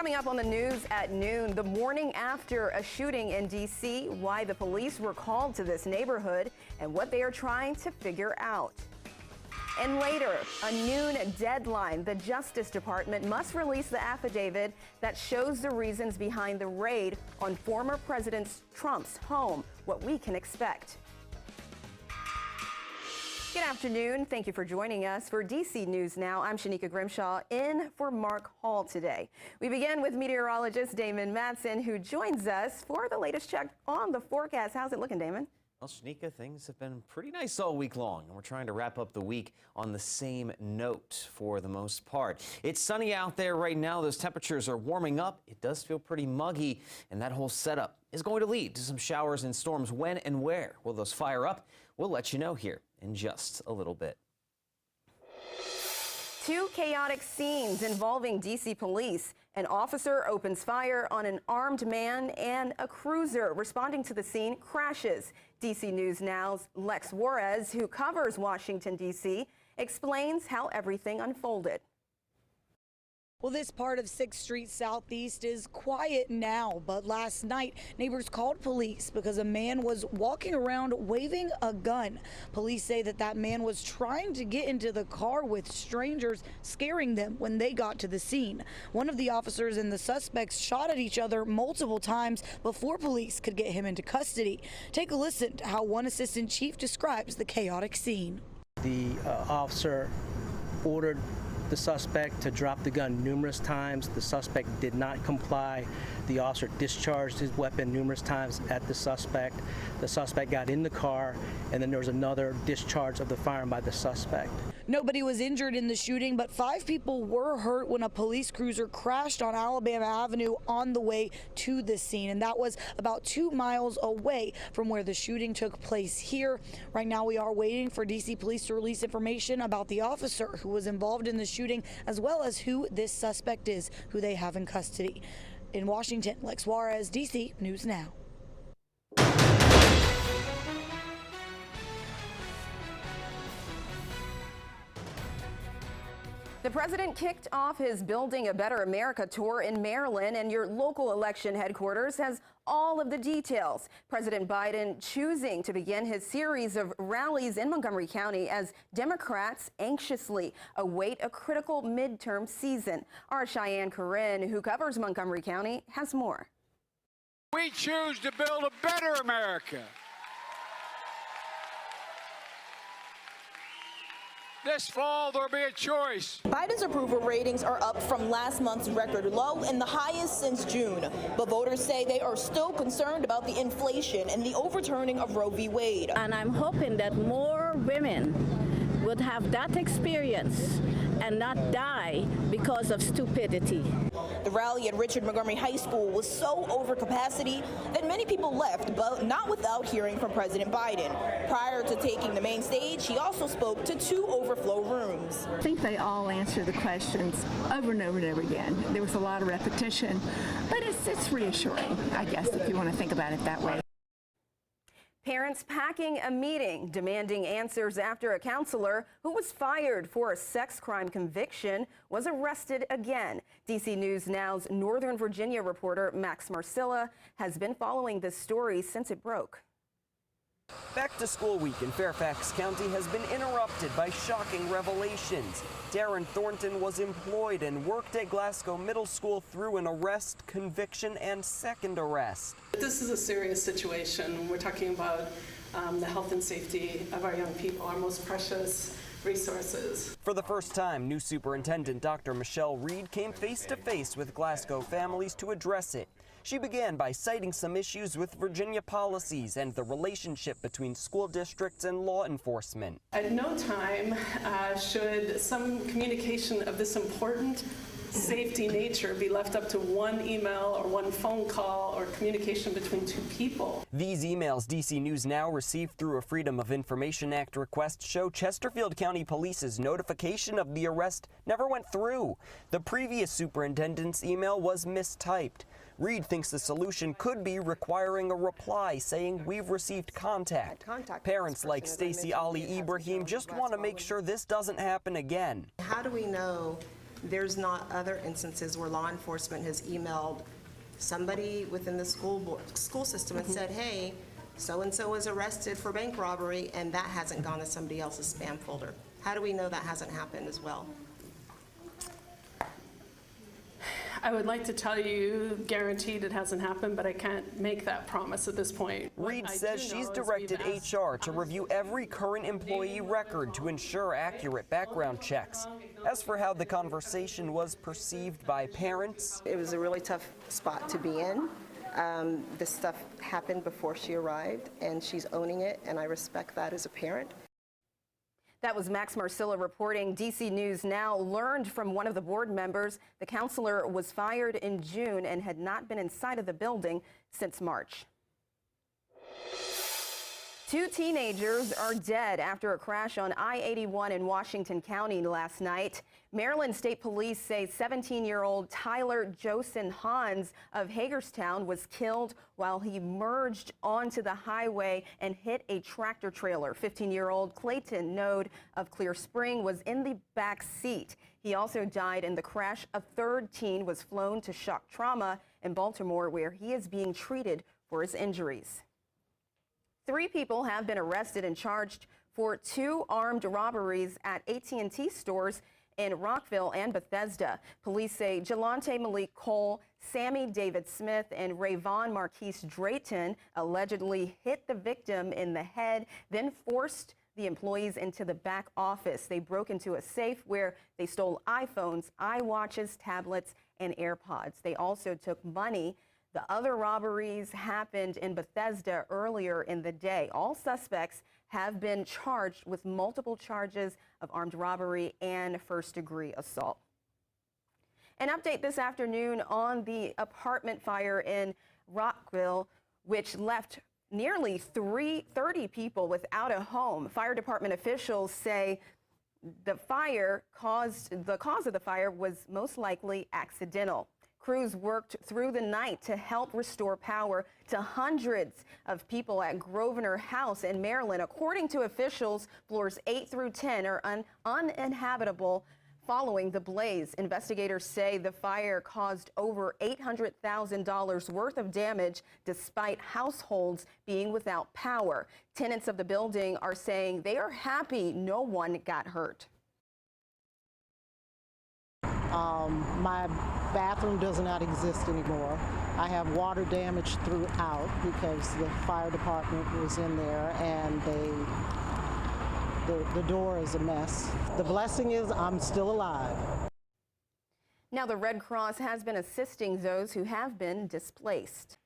Coming up on the news at noon, the morning after a shooting in D.C., why the police were called to this neighborhood and what they are trying to figure out. And later, a noon deadline. The Justice Department must release the affidavit that shows the reasons behind the raid on former President Trump's home, what we can expect. Good afternoon. Thank you for joining us for DC News Now. I'm Shanika Grimshaw in for Mark Hall today. We begin with meteorologist Damon Matson, who joins us for the latest check on the forecast. How's it looking, Damon? Well, Shanika, things have been pretty nice all week long, and we're trying to wrap up the week on the same note for the most part. It's sunny out there right now. Those temperatures are warming up. It does feel pretty muggy, and that whole setup is going to lead to some showers and storms. When and where will those fire up? We'll let you know here in just a little bit. Two chaotic scenes involving D.C. police. An officer opens fire on an armed man, and a cruiser responding to the scene crashes. D.C. News Now's Lex Juarez, who covers Washington, D.C., explains how everything unfolded. Well, this part of 6th Street Southeast is quiet now, but last night neighbors called police because a man was walking around waving a gun. Police say that man was trying to get into the car with strangers, scaring them when they got to the scene. One of the officers and the suspects shot at each other multiple times before police could get him into custody. Take a listen to how one assistant chief describes the chaotic scene. The officer ordered the suspect to drop the gun numerous times. The suspect did not comply. The officer discharged his weapon numerous times at the suspect. The suspect got in the car, and then there was another discharge of the firearm by the suspect. Nobody was injured in the shooting, but 5 people were hurt when a police cruiser crashed on Alabama Avenue on the way to the scene, and that was about 2 miles away from where the shooting took place here. Right now, we are waiting for D.C. police to release information about the officer who was involved in the shooting, as well as who this suspect is, who they have in custody. In Washington, Lex Juarez, D.C. News Now. The president kicked off his Building a Better America tour in Maryland, and your local election headquarters has all of the details. President Biden choosing to begin his series of rallies in Montgomery County as Democrats anxiously await a critical midterm season. Our Cheyenne Corinne, who covers Montgomery County, has more. We choose to build a better America. This fall, there'll be a choice. Biden's approval ratings are up from last month's record low and the highest since June. But voters say they are still concerned about the inflation and the overturning of Roe v. Wade. And I'm hoping that more women would have that experience and not die because of stupidity. The rally at Richard Montgomery High School was so over capacity that many people left, but not without hearing from President Biden. Prior to taking the main stage, he also spoke to 2 overflow rooms. I think they all answer the questions over and over and over again. There was a lot of repetition, but it's reassuring, I guess, if you want to think about it that way. Parents packing a meeting, demanding answers after a counselor who was fired for a sex crime conviction was arrested again. DC News Now's Northern Virginia reporter Max Marcilla has been following this story since it broke. Back to school week in Fairfax County has been interrupted by shocking revelations. Darren Thornton was employed and worked at Glasgow Middle School through an arrest, conviction, and second arrest. This is a serious situation. We're talking about the health and safety of our young people, our most precious resources. For the first time, new Superintendent Dr. Michelle Reed came face to face with Glasgow families to address it. She began by citing some issues with Virginia policies and the relationship between school districts and law enforcement. At no time should some communication of this important safety nature be left up to one email or one phone call or communication between 2 people. These emails DC News Now received through a Freedom of Information Act request show Chesterfield County Police's notification of the arrest never went through. The previous superintendent's email was mistyped. Reed thinks the solution could be requiring a reply saying we've received contact. Parents like Stacey Ali Ibrahim just want to make sure this doesn't happen again. How do we know there's not other instances where law enforcement has emailed somebody within the school system and said, hey, so-and-so was arrested for bank robbery, and that hasn't gone to somebody else's spam folder. How do we know that hasn't happened as well? I would like to tell you guaranteed it hasn't happened, but I can't make that promise at this point. Reed says she's directed HR to review every current employee record to ensure accurate background checks. As for how the conversation was perceived by parents, it was a really tough spot to be in. This stuff happened before she arrived, and she's owning it, and I respect that as a parent. That was Max Marcilla reporting. DC News Now learned from one of the board members the counselor was fired in June and had not been inside of the building since March. 2 teenagers are dead after a crash on I-81 in Washington County last night. Maryland State Police say 17-year-old Tyler Josen Hans of Hagerstown was killed while he merged onto the highway and hit a tractor trailer. 15-year-old Clayton Node of Clear Spring was in the back seat. He also died in the crash. A third teen was flown to shock trauma in Baltimore, where he is being treated for his injuries. 3 people have been arrested and charged for 2 armed robberies at AT&T stores in Rockville and Bethesda. Police say Jelante Malik Cole, Sammy David Smith, and Rayvon Marquise Drayton allegedly hit the victim in the head, then forced the employees into the back office. They broke into a safe where they stole iPhones, iWatches, tablets, and AirPods. They also took money. The other robberies happened in Bethesda earlier in the day. All suspects have been charged with multiple charges of armed robbery and first-degree assault. An update this afternoon on the apartment fire in Rockville, which left nearly 30 people without a home. Fire department officials say the cause of the fire was most likely accidental. Crews worked through the night to help restore power to hundreds of people at Grosvenor House in Maryland. According to officials, floors 8 through 10 are uninhabitable following the blaze. Investigators say the fire caused over $800,000 worth of damage despite households being without power. Tenants of the building are saying they are happy no one got hurt. My bathroom does not exist anymore. I have water damage throughout because the fire department was in there and the door is a mess. The blessing is I'm still alive. Now the Red Cross has been assisting those who have been displaced.